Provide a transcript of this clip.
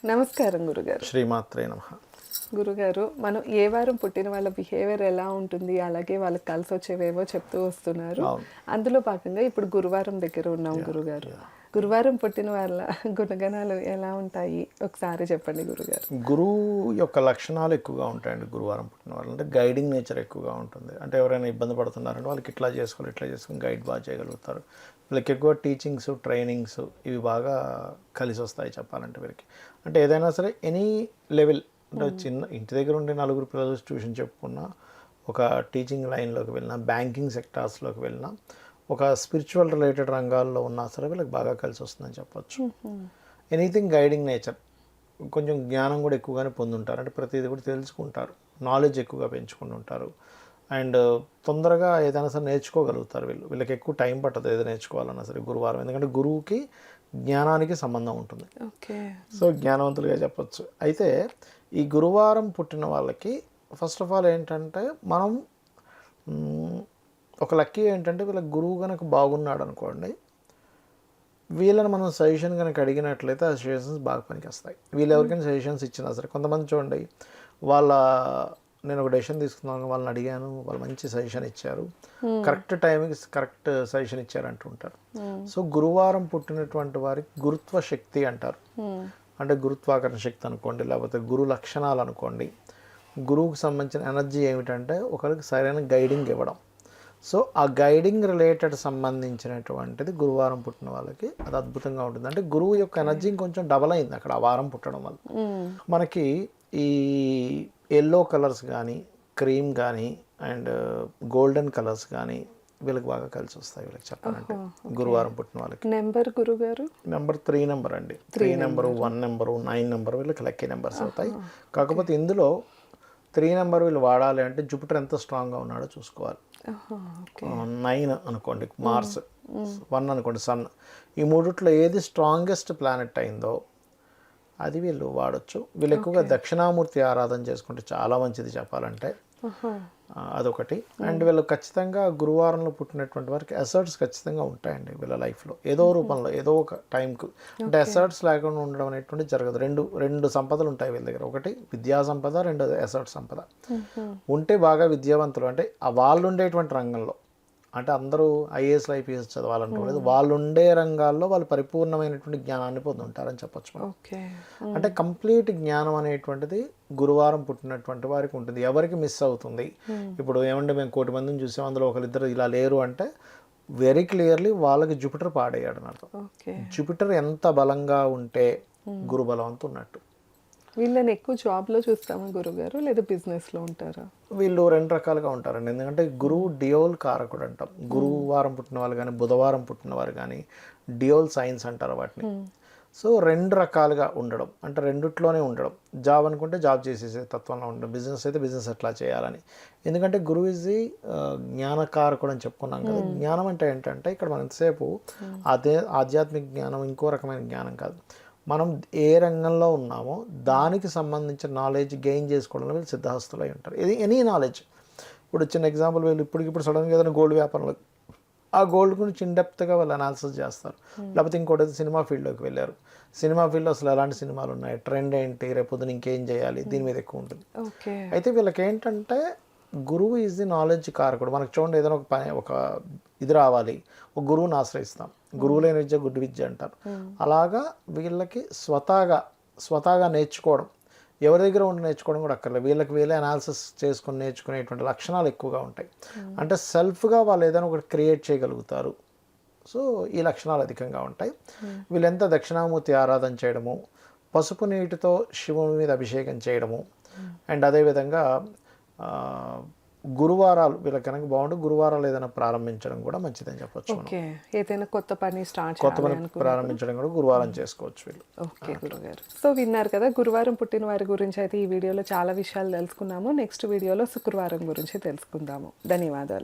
నమస్కారం గురుగారు. శ్రీమాత్రే నమః. గురుగారు, మనం ఏ వారం పుట్టిన వాళ్ళ బిహేవియర్ ఎలా ఉంటుంది, అలాగే వాళ్ళకి కలిసి వచ్చేవేవో చెప్తూ వస్తున్నారు. అవును. అందులో భాగంగా ఇప్పుడు గురువారం దగ్గర ఉన్నాం గురుగారు. గురువారం పుట్టిన వాళ్ళ గుణగణాలు ఎలా ఉంటాయి ఒకసారి చెప్పండి గురుగారు. గురువు యొక్క లక్షణాలు ఎక్కువగా ఉంటాయండి. గురువారం పుట్టిన వాళ్ళు అంటే గైడింగ్ నేచర్ ఎక్కువగా ఉంటుంది. అంటే ఎవరైనా ఇబ్బంది పడుతున్నారంటే వాళ్ళకి ఇట్లా చేసుకోవాలి, ఇట్లా చేసుకుని గైడ్ బాగా చేయగలుగుతారు. వీళ్ళకి ఎక్కువ టీచింగ్స్, ట్రైనింగ్స్ ఇవి బాగా కలిసి వస్తాయి చెప్పాలంటే వీరికి. అంటే ఏదైనా సరే ఎనీ లెవెల్, అంటే చిన్న ఇంటి దగ్గర ఉండే నలుగురు పిల్లలు ట్యూషన్ చెప్పుకున్నా, ఒక టీచింగ్ లైన్లోకి వెళ్ళినా, బ్యాంకింగ్ సెక్టార్స్లోకి వెళ్ళినా, ఒక స్పిరిచువల్ రిలేటెడ్ రంగాల్లో ఉన్నా సరే వీళ్ళకి బాగా కలిసి వస్తుందని చెప్పొచ్చు. ఎనీథింగ్ గైడింగ్ నేచర్, కొంచెం జ్ఞానం కూడా ఎక్కువగానే పొందుంటారు. అంటే ప్రతిదీ కూడా తెలుసుకుంటారు, నాలెడ్జ్ ఎక్కువగా పెంచుకుంటుంటారు. అండ్ తొందరగా ఏదైనా సరే నేర్చుకోగలుగుతారు. వీళ్ళకి ఎక్కువ టైం పట్టదు ఏదో నేర్చుకోవాలన్నా సరే గురువారం, ఎందుకంటే గురువుకి జ్ఞానానికి సంబంధం ఉంటుంది. సో జ్ఞానవంతులుగా చెప్పచ్చు. అయితే ఈ గురువారం పుట్టిన వాళ్ళకి ఫస్ట్ ఆఫ్ ఆల్ ఏంటంటే మనం ఒక లక్కీ ఏంటంటే వీళ్ళ గురువు కనుక బాగున్నాడు అనుకోండి, వీళ్ళని మనం సజెషన్ కనుక అడిగినట్లయితే ఆ సజెషన్స్ బాగా పనికొస్తాయి. వీళ్ళు ఎవరికైనా సజెషన్స్ ఇచ్చినా సరే, కొంతమంది చూడండి నేను ఒక డెసిషన్ తీసుకున్నాను, వాళ్ళని అడిగాను, వాళ్ళు మంచి సజెషన్ ఇచ్చారు, కరెక్ట్ టైంకి కరెక్ట్ సజెషన్ ఇచ్చారు అంటుంటారు. సో గురువారం పుట్టినటువంటి వారికి గురుత్వ శక్తి అంటారు. అంటే గురుత్వాకర్షణ శక్తి అనుకోండి, లేకపోతే గురు లక్షణాలు అనుకోండి. గురువుకు సంబంధించిన ఎనర్జీ ఏమిటంటే ఒకరికి సరైన గైడింగ్ ఇవ్వడం. సో ఆ గైడింగ్ రిలేటెడ్ సంబంధించినటువంటిది గురువారం పుట్టిన వాళ్ళకి అది అద్భుతంగా ఉంటుంది. అంటే గురువు యొక్క ఎనర్జీ కొంచెం డబల్ అయింది అక్కడ ఆ వారం పుట్టడం వల్ల. మనకి ఈ ఎల్లో కలర్స్ కానీ, క్రీమ్ కానీ, అండ్ గోల్డెన్ కలర్స్ కానీ వీళ్ళకి బాగా కలిసి వస్తాయి. వీళ్ళకి చెప్పాలంటే గురువారం పుట్టిన వాళ్ళకి. నెంబర్ గురుగారు నెంబర్ 3 నెంబర్ అండి. 3 నెంబరు, 1 నెంబరు, 9 నెంబర్ వీళ్ళకి లక్కీ నెంబర్స్ అవుతాయి. కాకపోతే ఇందులో 3 నెంబర్ వీళ్ళు వాడాలి అంటే జూపిటర్ ఎంత స్ట్రాంగ్గా ఉన్నాడో చూసుకోవాలి. 9 అనుకోండి మార్స్, 1 అనుకోండి సన్. ఈ మూడిట్లో ఏది స్ట్రాంగెస్ట్ ప్లానెట్ అయిందో అది వీళ్ళు వాడచ్చు. వీళ్ళు ఎక్కువగా దక్షిణామూర్తి ఆరాధన చేసుకుంటే చాలా మంచిది చెప్పాలంటే, అదొకటి. అండ్ వీళ్ళు ఖచ్చితంగా గురువారంలో పుట్టినటువంటి వారికి అసర్ట్స్ ఖచ్చితంగా ఉంటాయండి వీళ్ళ లైఫ్లో ఏదో రూపంలో, ఏదో ఒక టైంకు. అంటే అసర్ట్స్ లేకుండా ఉండడం అనేటువంటి జరగదు. రెండు సంపదలు ఉంటాయి వీళ్ళ దగ్గర. ఒకటి విద్యా సంపద, రెండు అసర్ట్ సంపద. ఉంటే బాగా విద్యావంతులు, అంటే వాళ్ళు ఉండేటువంటి రంగంలో, అంటే అందరూ ఐఏఎస్ ఐపీఎస్ చదవాలనుకోలేదు, వాళ్ళు ఉండే రంగాల్లో వాళ్ళు పరిపూర్ణమైనటువంటి జ్ఞానాన్ని పొందుంటారని చెప్పొచ్చు. అంటే కంప్లీట్ జ్ఞానం అనేటువంటిది గురువారం పుట్టినటువంటి వారికి ఉంటుంది. ఎవరికి మిస్ అవుతుంది? ఇప్పుడు ఏమంటే మేము 1,000,000 మందిని చూసాం, అందులో ఒకరిద్దరు ఇలా లేరు అంటే వెరీ క్లియర్లీ వాళ్ళకి జూపిటర్ పాడయ్యాడు అని అర్థం. జూపిటర్ ఎంత బలంగా ఉంటే గురు బలవంతు ఉన్నట్టు. వీళ్ళని ఎక్కువ జాబ్లో చూస్తామా గురుగారు, లేదా బిజినెస్లో ఉంటారా? వీళ్ళు 2 రకాలుగా ఉంటారండి. ఎందుకంటే గురువు డియోల్ కారకుడు అంటాం. గురువారం పుట్టిన వాళ్ళు కానీ, బుధవారం పుట్టిన వారు కానీ డియోల్ సైన్స్ అంటారు వాటిని. సో 2 రకాలుగా ఉండడం, అంటే రెండిట్లోనే ఉండడం. జాబ్ అనుకుంటే జాబ్ చేసేసే తత్వంలో ఉండడం, బిజినెస్ అయితే బిజినెస్ ఎట్లా చేయాలని. ఎందుకంటే గురువు ఈజ్ ది జ్ఞానకారకుడు అని చెప్పుకున్నాం కదా. జ్ఞానం అంటే ఏంటంటే ఇక్కడ మనం ఎంతసేపు ఆధ్యాత్మిక జ్ఞానం ఇంకో రకమైన జ్ఞానం కాదు, మనం ఏ రంగంలో ఉన్నామో దానికి సంబంధించిన నాలెడ్జ్ గెయిన్ చేసుకోవడంలో వీళ్ళు సిద్ధహస్తులు అయి ఉంటారు. ఇది ఎనీ నాలెడ్జ్. ఇప్పుడు చిన్న ఎగ్జాంపుల్, వీళ్ళు ఇప్పుడు సడన్గా ఏదైనా గోల్డ్ వ్యాపారంలో ఆ గోల్డ్ గురించి ఇన్డెప్త్గా వాళ్ళు అనాలిసిస్ చేస్తారు. లేకపోతే ఇంకోటి సినిమా ఫీల్డ్లోకి వెళ్ళారు, సినిమా ఫీల్డ్లో అసలు ఎలాంటి సినిమాలు ఉన్నాయి, ట్రెండ్ ఏంటి, రేపు పొద్దున ఇంకేం చేయాలి, దీని మీద ఎక్కువ ఉంటుంది. అయితే వీళ్ళకి ఏంటంటే గురువు ఈజ్ ది నాలెడ్జ్ కారకుడు. మనకు చూడండి, ఏదైనా ఒక పని, ఒక ఇది రావాలి, ఒక గురువుని ఆశ్రయిస్తాం. గురువు లేని విద్య గుడ్డి విద్య అంటారు. అలాగా వీళ్ళకి స్వతహాగా నేర్చుకోవడం, ఎవరి దగ్గర ఉండి నేర్చుకోవడం కూడా అక్కర్లేదు. వీళ్ళకి వీళ్ళే అనాలిసిస్ చేసుకుని నేర్చుకునేటువంటి లక్షణాలు ఎక్కువగా ఉంటాయి. అంటే సెల్ఫ్గా వాళ్ళు ఏదైనా ఒకటి క్రియేట్ చేయగలుగుతారు. సో ఈ లక్షణాలు అధికంగా ఉంటాయి. వీళ్ళెంత దక్షిణామూర్తి ఆరాధన చేయడము, పసుపు నీటితో శివుని మీద అభిషేకం చేయడము, అండ్ అదేవిధంగా గురువారాలు వీళ్ళకి కనుక బాగుంటే గురువారాలు ఏదైనా ప్రారంభించడం కూడా మంచిదని చెప్పొచ్చు. ఏదైనా కొత్త పని ప్రారంభించడం కూడా గురువారం చేసుకోవచ్చు వీళ్ళు. ఓకే గురుగారు. సో విన్నారు కదా, గురువారం పుట్టిన వారి గురించి అయితే ఈ వీడియోలో చాలా విషయాలు తెలుసుకున్నాము. నెక్స్ట్ వీడియోలో శుక్రవారం గురించి తెలుసుకుందాము. ధన్యవాదాలు.